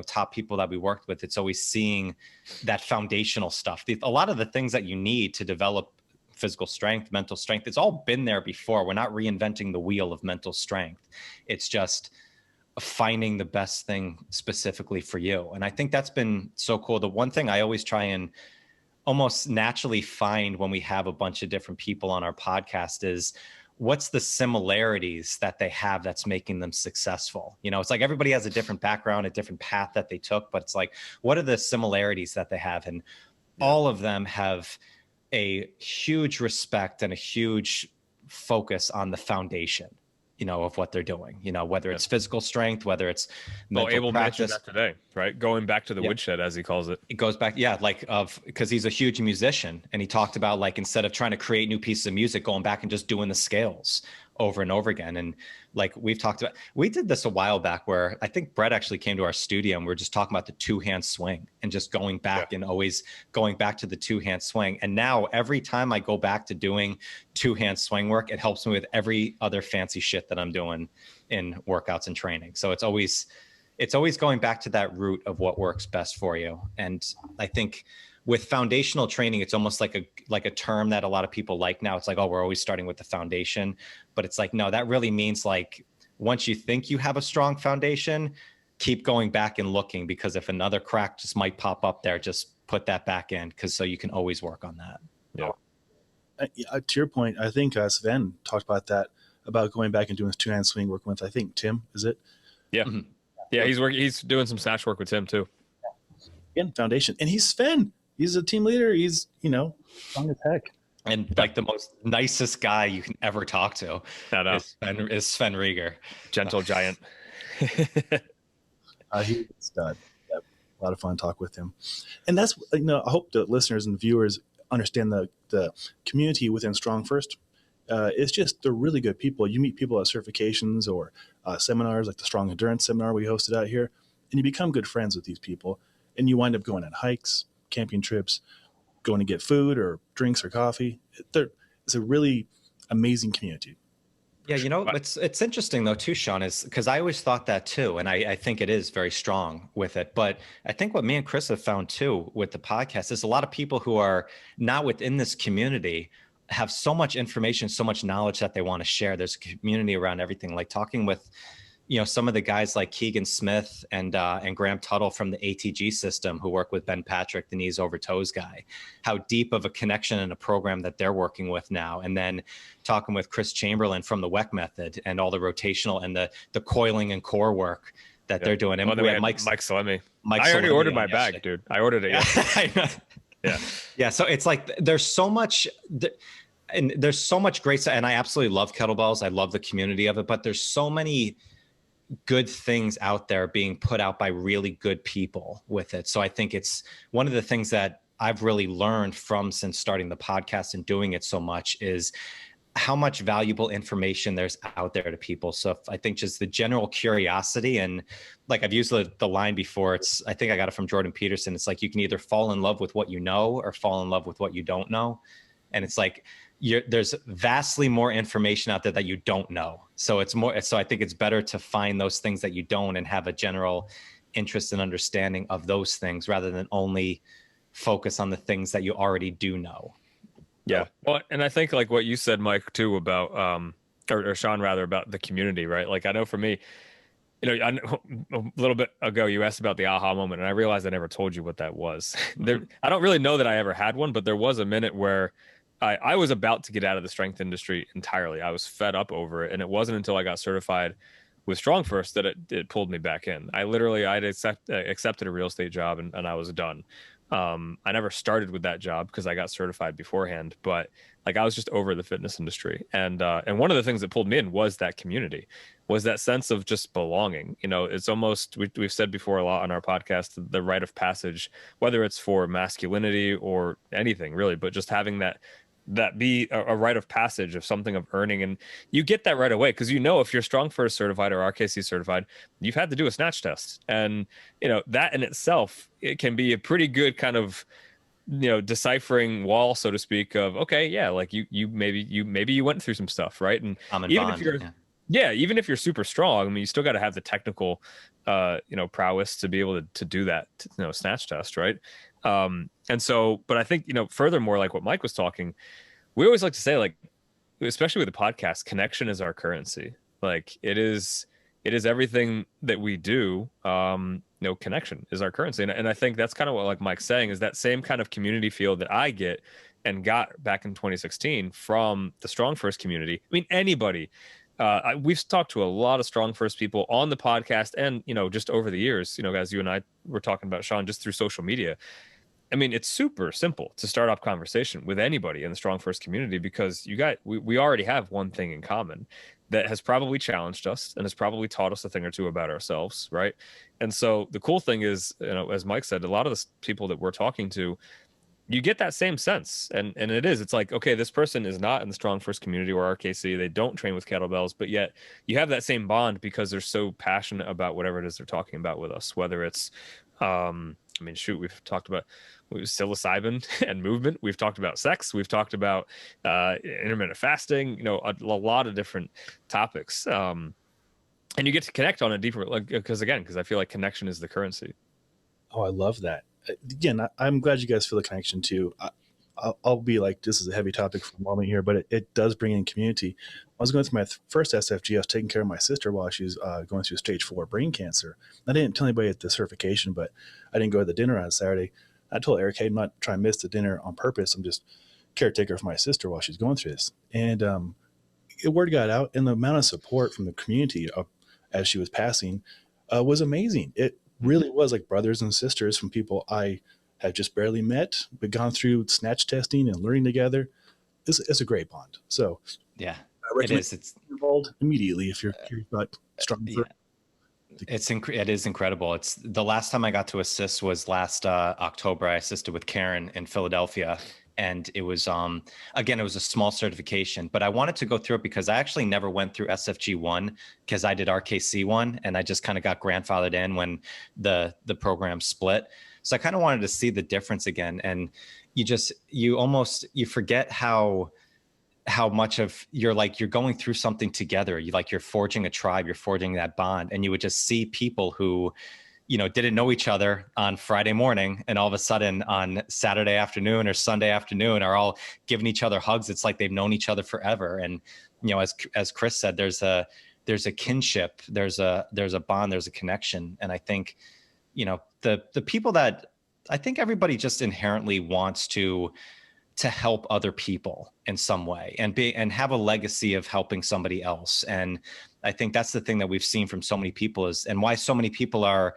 top people that we worked with, it's always seeing that foundational stuff. A lot of the things that you need to develop physical strength, mental strength, it's all been there before. We're not reinventing the wheel of mental strength. It's just finding the best thing specifically for you. And I think that's been so cool. The one thing I always try and almost naturally find when we have a bunch of different people on our podcast is what's the similarities that they have that's making them successful? You know, it's like everybody has a different background, a different path that they took, but it's like, what are the similarities that they have? And all of them have a huge respect and a huge focus on the foundation, you know, of what they're doing, you know, whether it's physical strength, whether it's mental practice. That today, right? Going back to the woodshed, as he calls it. It goes back, because he's a huge musician, and he talked about, like, instead of trying to create new pieces of music, going back and just doing the scales over and over again. And like we've talked about, we did this a while back where I think Brett actually came to our studio and we are just talking about the 2-hand swing and just going back and always going back to the 2-hand swing. And now every time I go back to doing 2-hand swing work, it helps me with every other fancy shit that I'm doing in workouts and training. So it's always going back to that root of what works best for you. And I think with foundational training, it's almost like a term that a lot of people like now. It's like, oh, we're always starting with the foundation, but it's like, no, that really means like, once you think you have a strong foundation, keep going back and looking, because if another crack just might pop up there, just put that back in, so you can always work on that. Yeah. To your point, I think Sven talked about that, about going back and doing this 2-hand swing, working with, I think, Tim, is it? Yeah. Mm-hmm. Yeah, he's doing some snatch work with Tim too. Again, foundation. And he's Sven. He's a team leader. He's, strong as heck. And like the most nicest guy you can ever talk to is Sven Rieger. Gentle giant. He's a stud. Yeah, a lot of fun to talk with him. And that's, I hope the listeners and viewers understand the community within Strong First. It's just, they're really good people. You meet people at certifications or seminars, like the Strong Endurance seminar we hosted out here, and you become good friends with these people. And you wind up going on hikes, camping trips, going to get food or drinks or coffee. It's a really amazing community. Yeah, it's interesting though too, Sean, is because I always thought that too, and I think it is very strong with it. But I think what me and Chris have found too with the podcast is a lot of people who are not within this community have so much information, so much knowledge that they want to share. There's a community around everything. Like talking with, some of the guys like Keegan Smith and Graham Tuttle from the ATG system who work with Ben Patrick, the knees over toes guy, how deep of a connection and a program that they're working with now. And then talking with Chris Chamberlain from the WEC method and all the rotational and the coiling and core work that they're doing. And we had Mike Salemi. I already ordered my bag, dude. I ordered it yesterday. Yeah. So it's like, there's so much, and there's so much great stuff. And I absolutely love kettlebells. I love the community of it, but there's so many good things out there being put out by really good people with it. So I think it's one of the things that I've really learned since starting the podcast and doing it so much is how much valuable information there's out there to people. So I think just the general curiosity, and like I've used the line before, I think I got it from Jordan Peterson. It's like, you can either fall in love with what you know or fall in love with what you don't know. And it's like, there's vastly more information out there that you don't know. So I think it's better to find those things that you don't and have a general interest and understanding of those things rather than only focus on the things that you already do know. Yeah. Well, and I think like what you said, Mike, too, about, or Sean rather, about the community, right? Like I know for me, a little bit ago, you asked about the aha moment, and I realized I never told you what that was. I don't really know that I ever had one, but there was a minute where I was about to get out of the strength industry entirely. I was fed up over it. And it wasn't until I got certified with Strong First that it pulled me back in. I'd accepted a real estate job and I was done. I never started with that job because I got certified beforehand, but like I was just over the fitness industry. And one of the things that pulled me in was that community, was that sense of just belonging. It's almost, we've said before a lot on our podcast, the rite of passage, whether it's for masculinity or anything really, but just having that be a rite of passage of something of earning. And you get that right away because if you're Strong First certified or RKC certified, you've had to do a snatch test. And that in itself, it can be a pretty good kind of deciphering wall, so to speak, of okay, yeah, like you maybe you went through some stuff, right? And even if you're super strong, I mean, you still got to have the technical prowess to be able to do that snatch test, right? And so, but I think, furthermore, like what Mike was talking, we always like to say, like, especially with the podcast, connection is our currency. Like it is everything that we do. Connection is our currency. And I think that's kind of what like Mike's saying is that same kind of community feel that I get and got back in 2016 from the Strong First community. I mean, anybody. We've talked to a lot of Strong First people on the podcast and, just over the years, as you and I were talking about, Sean, just through social media. I mean, it's super simple to start off conversation with anybody in the Strong First community because we already have one thing in common that has probably challenged us and has probably taught us a thing or two about ourselves, right? And so the cool thing is, as Mike said, a lot of the people that we're talking to, you get that same sense. And it's like, okay, this person is not in the Strong First community or RKC. They don't train with kettlebells, but yet you have that same bond because they're so passionate about whatever it is they're talking about with us, whether it's, we've talked about psilocybin and movement. We've talked about sex. We've talked about intermittent fasting, a lot of different topics. And you get to connect on a deeper, because I feel like connection is the currency. Oh, I love that. Again, I'm glad you guys feel the connection too. I'll be like, this is a heavy topic for a moment here, but it does bring in community. I was going through my first SFG. I was taking care of my sister while she was going through stage 4 brain cancer. I didn't tell anybody at the certification, but I didn't go to the dinner on Saturday. I told Eric, hey, I'm not trying to miss the dinner on purpose. I'm just caretaker for my sister while she's going through this. And the word got out, and the amount of support from the community as she was passing was amazing. It really was like brothers and sisters from people I had just barely met, but gone through snatch testing and learning together. It's a great bond. So yeah, I recommend it's involved immediately if you're curious about Strong First. It is incredible. It's the last time I got to assist was last October. I assisted with Karen in Philadelphia, and it was again, it was a small certification, but I wanted to go through it because I actually never went through SFG 1 because I did RKC 1 and I just kind of got grandfathered in when the program split. So I kind of wanted to see the difference again, and you forget how much of you're going through something together. You're forging a tribe, you're forging that bond, and you would just see people who, didn't know each other on Friday morning, and all of a sudden on Saturday afternoon or Sunday afternoon are all giving each other hugs. It's like they've known each other forever. And, as Chris said, there's a kinship, there's a bond, there's a connection. And I think, the people that I think everybody just inherently wants to help other people in some way and have a legacy of helping somebody else. And I think that's the thing that we've seen from so many people and why so many people are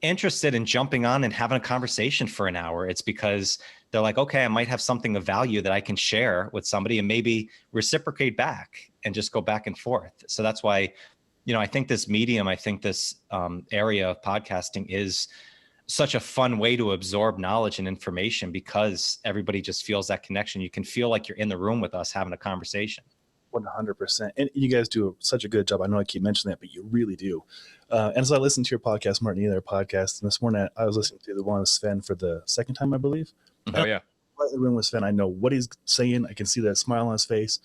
interested in jumping on and having a conversation for an hour. It's because they're like, okay, I might have something of value that I can share with somebody and maybe reciprocate back and just go back and forth. So that's why, I think this medium, this area of podcasting is such a fun way to absorb knowledge and information because everybody just feels that connection. You can feel like you're in the room with us having a conversation. 100%. And you guys do such a good job. I know I keep mentioning that, but you really do. And so I listened to your podcast, Martin, their podcast. And this morning I was listening to the one with Sven for the second time, I believe. Oh, yeah. Right in the room with Sven. I know what he's saying. I can see that smile on his face.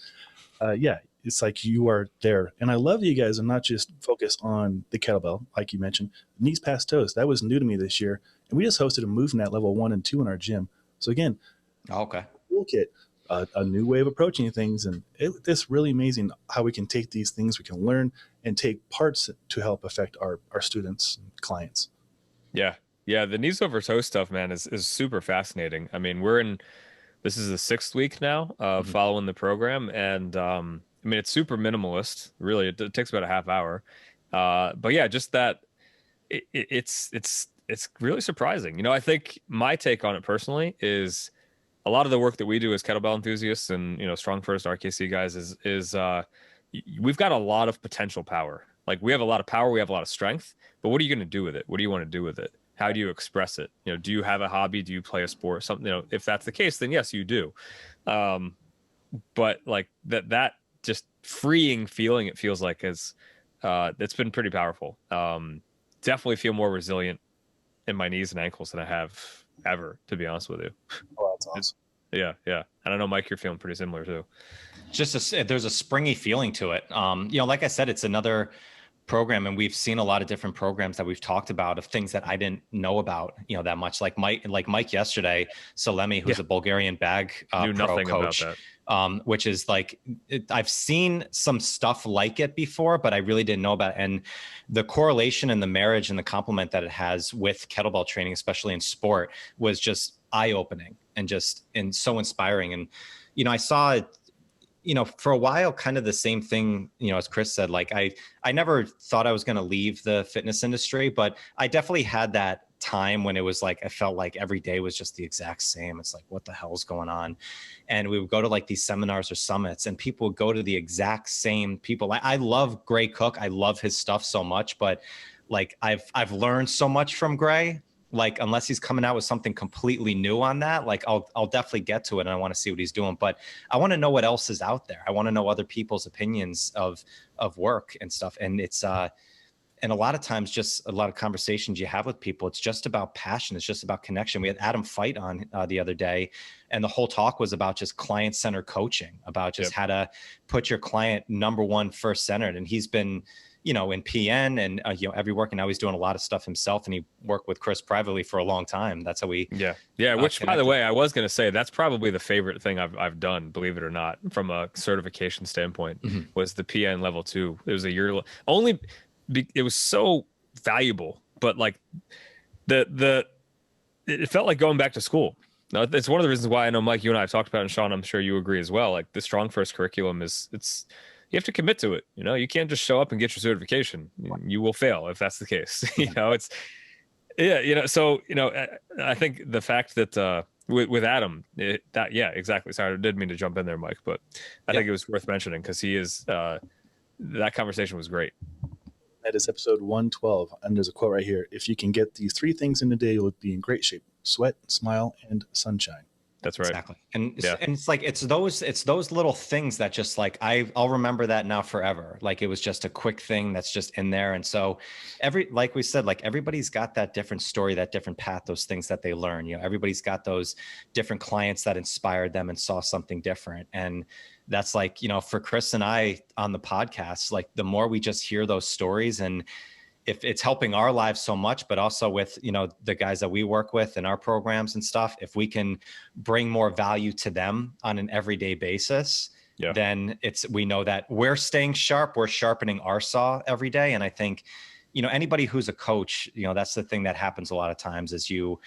Yeah, it's like you are there. And I love that you guys are not just focused on the kettlebell, like you mentioned, knees past toes. That was new to me this year. And we just hosted a movement at level 1 and 2 in our gym. So again, okay, toolkit, a new way of approaching things. And it's really amazing how we can take these things we can learn and take parts to help affect our students and clients. Yeah. Yeah. The knees over toes stuff, man, is super fascinating. I mean, this is the 6th week now following the program. And it's super minimalist, really. It takes about a half hour. But yeah, just that it's really surprising. I think my take on it personally is a lot of the work that we do as kettlebell enthusiasts and, Strong First RKC guys is we've got a lot of potential power. Like we have a lot of power, we have a lot of strength, but what are you going to do with it? What do you want to do with it? How do you express it? Do you have a hobby? Do you play a sport? Something, if that's the case, then yes, you do. But like that just freeing feeling, it feels like it's been pretty powerful. Definitely feel more resilient in my knees and ankles than I have ever, to be honest with you. Oh, that's awesome. Yeah. And I know, Mike, you're feeling pretty similar too. There's a springy feeling to it. Like I said, it's another program, and we've seen a lot of different programs that we've talked about of things that I didn't know about, that much. Like Mike yesterday, Salemi, who's a Bulgarian bag pro coach, which is like, I've seen some stuff like it before, but I really didn't know about it. And the correlation and the marriage and the complement that it has with kettlebell training, especially in sport, was just eye-opening. and so inspiring. And, I saw it, for a while, kind of the same thing, as Chris said, like I never thought I was going to leave the fitness industry, but I definitely had that time when it was like, I felt like every day was just the exact same. It's like, what the hell's going on? And we would go to like these seminars or summits, and people would go to the exact same people. I love Gray Cook. I love his stuff so much, but like I've learned so much from Gray. Like, unless he's coming out with something completely new on that, like I'll definitely get to it, and I want to see what he's doing. But I want to know what else is out there. I want to know other people's opinions of work and stuff. And it's and a lot of times, just a lot of conversations you have with people, it's just about passion. It's just about connection. We had Adam Fight on the other day, and the whole talk was about just client-centered coaching, about just how to put your client number one, first centered. And he's been, in PN and, every work, and now he's doing a lot of stuff himself, and he worked with Chris privately for a long time. That's how we, which connected. By the way, I was going to say, that's probably the favorite thing I've done, believe it or not, from a certification standpoint, was the PN level 2. It was a year only. It was so valuable, but like it felt like going back to school. Now, it's one of the reasons why I know, Mike, you and I have talked about it, and Sean, I'm sure you agree as well. Like, the Strong First curriculum you have to commit to it. You can't just show up and get your certification. You will fail if that's the case. So, I think the fact that, with Adam, exactly. Sorry, I didn't mean to jump in there, Mike, but I think it was worth mentioning, because he is, that conversation was great. That is episode 112. And there's a quote right here: if you can get these 3 things in a day, you'll be in great shape: sweat, smile, and sunshine. That's right. Exactly. And it's like, it's those little things that just like, I'll remember that now forever. Like, it was just a quick thing that's just in there. And so like we said, like, everybody's got that different story, that different path, those things that they learn. Everybody's got those different clients that inspired them and saw something different. And that's like, for Chris and I on the podcast, like, the more we just hear those stories, and if it's helping our lives so much, but also with, the guys that we work with in our programs and stuff, if we can bring more value to them on an everyday basis, then we know that we're staying sharp, we're sharpening our saw every day. And I think, anybody who's a coach, that's the thing that happens a lot of times, is you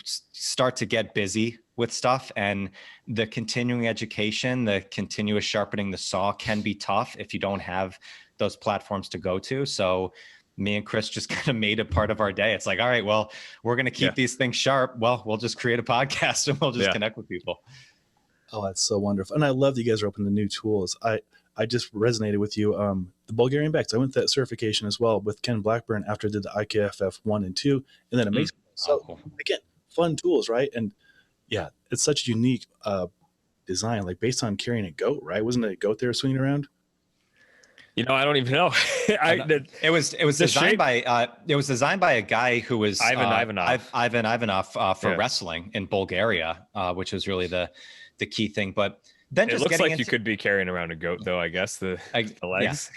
start to get busy with stuff, and the continuing education, the continuous sharpening the saw can be tough if you don't have those platforms to go to. So me and Chris just kind of made it part of our day. It's like, all right, well, we're going to keep these things sharp. Well, we'll just create a podcast and we'll just connect with people. Oh, that's so wonderful. And I love that you guys are open to new tools. I just resonated with you. The Bulgarian backs, I went that certification as well with Ken Blackburn after I did the IKFF 1 and 2, and then amazing. So cool. Again, fun tools, right? And it's such a unique design, like based on carrying a goat, right? Wasn't it a goat they were swinging around? I don't even know. It was designed by a guy who was Ivan Ivanov for wrestling in Bulgaria, which was really the key thing. But then it looks like you could be carrying around a goat, though. I guess the legs.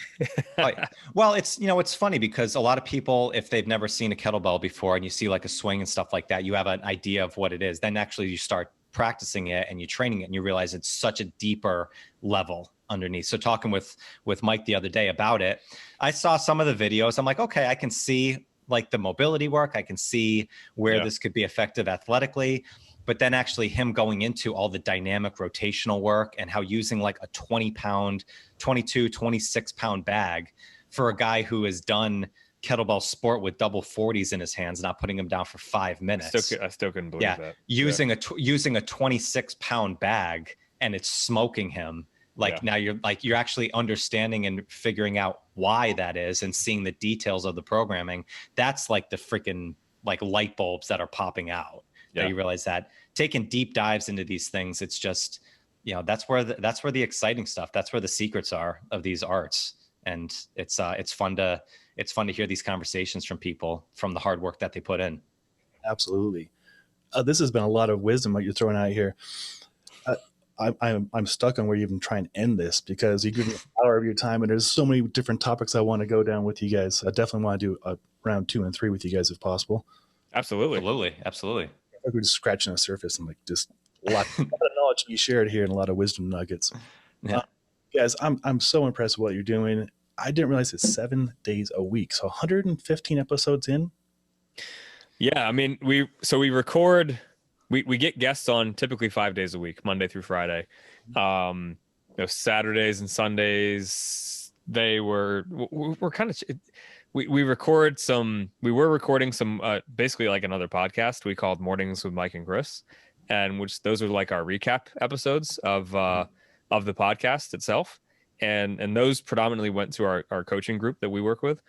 Yeah. Well, it's funny because a lot of people, if they've never seen a kettlebell before, and you see like a swing and stuff like that, you have an idea of what it is. Then actually you start practicing it and you're training it, and you realize it's such a deeper level underneath. So talking with Mike the other day about it, I saw some of the videos. I'm like, okay, I can see like the mobility work. I can see where this could be effective athletically. But then actually him going into all the dynamic rotational work, and how using like a 20-pound, 22, 26-pound bag for a guy who has done kettlebell sport with double 40s in his hands, not putting him down for 5 minutes. I still couldn't believe that. Using a 26-pound bag, and it's smoking him. Like now you're actually understanding and figuring out why that is, and seeing the details of the programming. That's like the freaking like light bulbs that are popping out. That you realize that taking deep dives into these things, it's just, that's where the exciting stuff, that's where the secrets are of these arts. And it's fun to hear these conversations from people, from the hard work that they put in. Absolutely. This has been a lot of wisdom what you're throwing out here. I'm stuck on where you even try and end this, because you give me an hour of your time, and there's so many different topics I want to go down with you guys. I definitely want to do a round 2 and 3 with you guys if possible. Absolutely. Like we're just scratching the surface, and like just a lot of knowledge to be shared here, and a lot of wisdom nuggets. Guys, I'm so impressed with what you're doing. I didn't realize it's 7 days a week, so 115 episodes in. Yeah, I mean, we record we get guests on typically 5 days a week, Monday through Friday. Saturdays and Sundays, we're kind of, we record some, we were recording some, basically like another podcast we called Mornings with Mike and Chris, and which those are like our recap episodes of the podcast itself. And those predominantly went to our coaching group that we work with.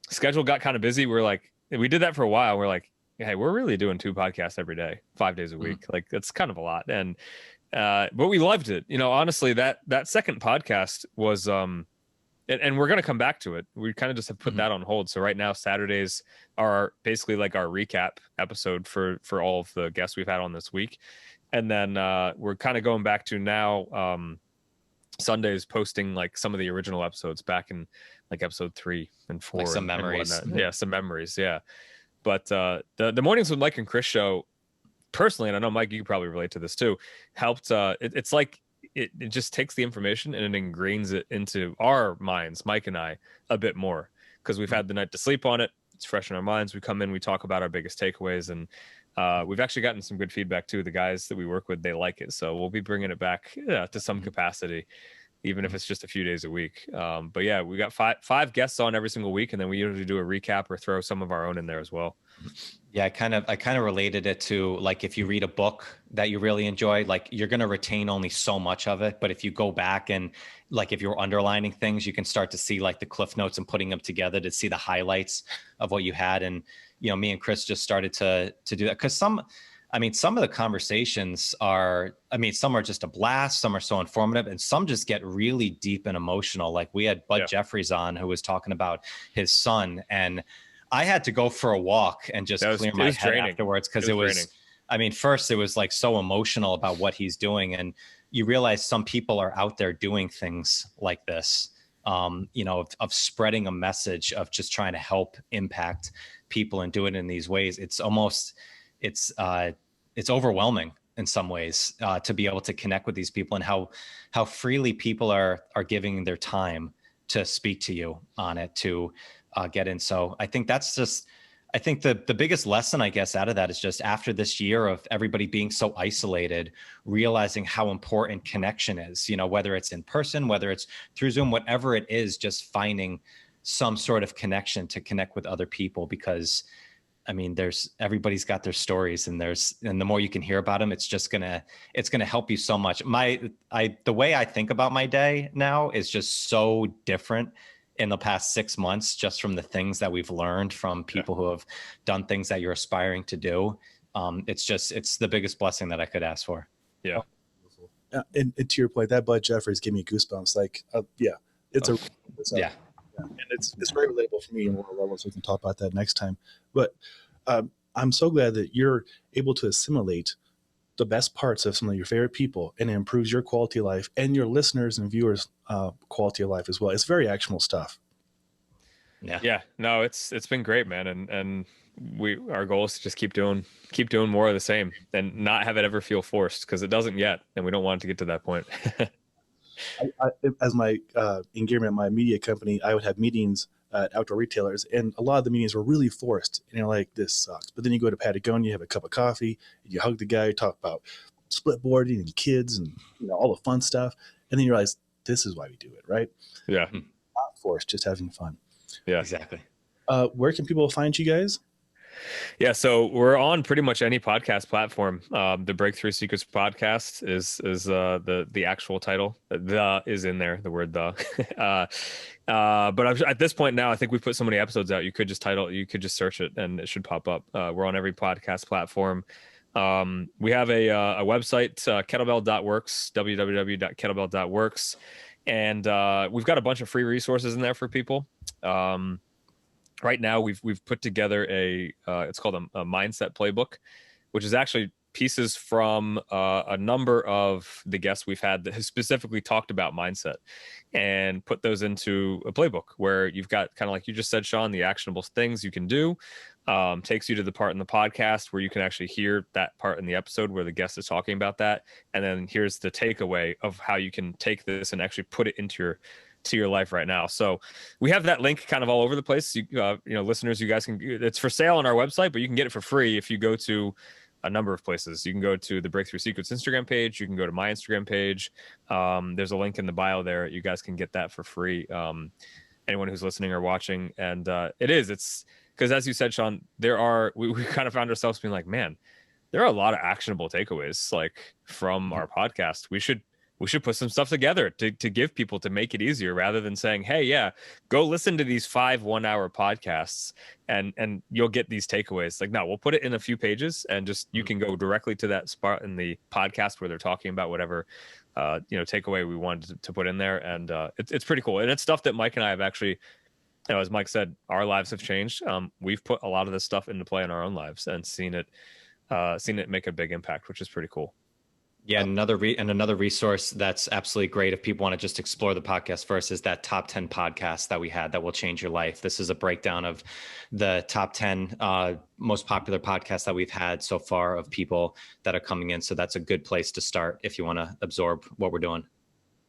Schedule got kind of busy. We did that for a while. We're like, hey, we're really doing 2 podcasts every day, 5 days a week. Like that's kind of a lot. And, but we loved it. Honestly, that second podcast was, and we're going to come back to it. We kind of just have put that on hold. So right now, Saturdays are basically like our recap episode for all of the guests we've had on this week. And then, we're kind of going back to now, Sundays posting like some of the original episodes back in like episode 3 and 4. Like some memories. Yeah. Some memories. Yeah. But, the Mornings with Mike and Chris show personally, and I know Mike, you probably relate to this too, helped, it's like, it just takes the information and it ingrains it into our minds, Mike and I, a bit more, because we've had the night to sleep on it. It's fresh in our minds. We come in, we talk about our biggest takeaways, and we've actually gotten some good feedback too. The guys that we work with, they like it. So we'll be bringing it back to some capacity, even if it's just a few days a week. But yeah, we got five guests on every single week, and then we usually do a recap or throw some of our own in there as well. Yeah, I kind of related it to like if you read a book that you really enjoy, like you're going to retain only so much of it. But if you go back and like if you're underlining things, you can start to see like the cliff notes and putting them together to see the highlights of what you had. And, me and Chris just started to do that because some of the conversations are, some are just a blast, some are so informative, and some just get really deep and emotional. Like we had Bud Jeffries on who was talking about his son, and I had to go for a walk and just clear my head afterwards because it was first it was like so emotional about what he's doing, and you realize some people are out there doing things like this, of spreading a message of just trying to help impact people and do it in these ways. It's almost, it's overwhelming in some ways to be able to connect with these people and how freely people are giving their time to speak to you on it, to get in. So I think that's just, I think the biggest lesson, I guess, out of that is just after this year of everybody being so isolated, realizing how important connection is, whether it's in person, whether it's through Zoom, whatever it is, just finding some sort of connection to connect with other people, because everybody's got their stories, and the more you can hear about them, it's going to help you so much. The way I think about my day now is just so different in the past 6 months, just from the things that we've learned from people who have done things that you're aspiring to do. It's the biggest blessing that I could ask for. Yeah. And to your point, that Bud Jeffries gave me goosebumps. Like, and it's very relatable for me in more levels. We can talk about that next time. But I'm so glad that you're able to assimilate the best parts of some of your favorite people, and it improves your quality of life and your listeners and viewers' quality of life as well. It's very actionable stuff. Yeah. No, it's been great, man. And our goal is to just keep doing more of the same and not have it ever feel forced, because it doesn't yet, and we don't want it to get to that point. As my Engearment, my media company, I would have meetings at outdoor retailers, and a lot of the meetings were really forced. And you're like, this sucks. But then you go to Patagonia, you have a cup of coffee, you hug the guy, you talk about split boarding and kids and all the fun stuff, and then you realize this is why we do it, right? Yeah, not forced, just having fun. Yeah, exactly. Where can people find you guys? Yeah, so we're on pretty much any podcast platform. The Breakthrough Secrets podcast is the actual title. The is in there, the word the. But at this point now, I think we've put so many episodes out. You could just search it and it should pop up. We're on every podcast platform. We have a website, kettlebell.works, www.kettlebell.works, and we've got a bunch of free resources in there for people. Right now, we've put together it's called a Mindset Playbook, which is actually pieces from a number of the guests we've had that have specifically talked about mindset, and put those into a playbook where you've got, kind of like you just said, Sean, the actionable things you can do. Takes you to the part in the podcast where you can actually hear that part in the episode where the guest is talking about that, and then here's the takeaway of how you can take this and actually put it into your life right now. So we have that link kind of all over the place. Listeners, you guys can, it's for sale on our website, but you can get it for free if you go to a number of places. You can go to the Breakthrough Secrets Instagram page. You can go to my Instagram page. There's a link in the bio there. You guys can get that for free. Anyone who's listening or watching. And it's because, as you said, Sean, we kind of found ourselves being like, man, there are a lot of actionable takeaways like from our podcast. We should put some stuff together to give people, to make it easier, rather than saying, hey, yeah, go listen to these 5 1-hour podcasts and you'll get these takeaways. Like, no, we'll put it in a few pages and just, you can go directly to that spot in the podcast where they're talking about whatever, takeaway we wanted to put in there. And it's pretty cool. And it's stuff that Mike and I have actually, as Mike said, our lives have changed. We've put a lot of this stuff into play in our own lives and seen it make a big impact, which is pretty cool. Yeah, another resource that's absolutely great if people want to just explore the podcast first is that top 10 podcasts that we had that will change your life. This is a breakdown of the top 10 most popular podcasts that we've had so far of people that are coming in. So that's a good place to start if you want to absorb what we're doing.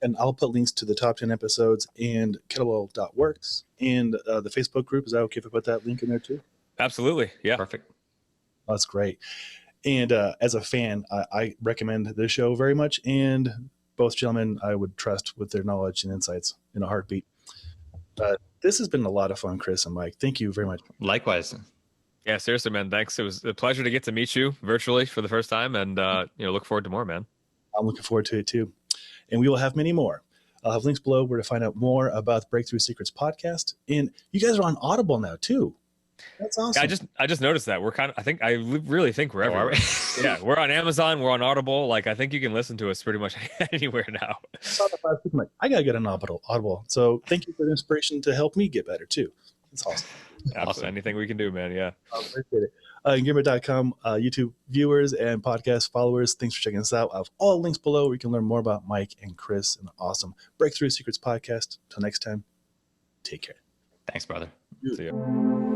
And I'll put links to the top 10 episodes and kettlewell.works and the Facebook group. Is that okay if I put that link in there too? Absolutely. Yeah. Perfect. That's great. And as a fan, I recommend this show very much. And both gentlemen, I would trust with their knowledge and insights in a heartbeat. This has been a lot of fun, Chris and Mike. Thank you very much. Likewise. Yeah, seriously, man. Thanks. It was a pleasure to get to meet you virtually for the first time, and look forward to more, man. I'm looking forward to it too. And we will have many more. I'll have links below where to find out more about the Breakthrough Secrets podcast. And you guys are on Audible now too. That's awesome. Yeah, I just noticed that I really think we're everywhere. Yeah, we're on Amazon, we're on Audible. Like, I think you can listen to us pretty much anywhere now. I'm like, I gotta get an Audible. So thank you for the inspiration to help me get better too. It's awesome. Awesome. Anything we can do, man. Yeah. I appreciate it. Engearment.com, YouTube viewers and podcast followers, thanks for checking us out. I have all the links below where you can learn more about Mike and Chris and the awesome Breakthrough Secrets podcast. Till next time, take care. Thanks, brother. See ya.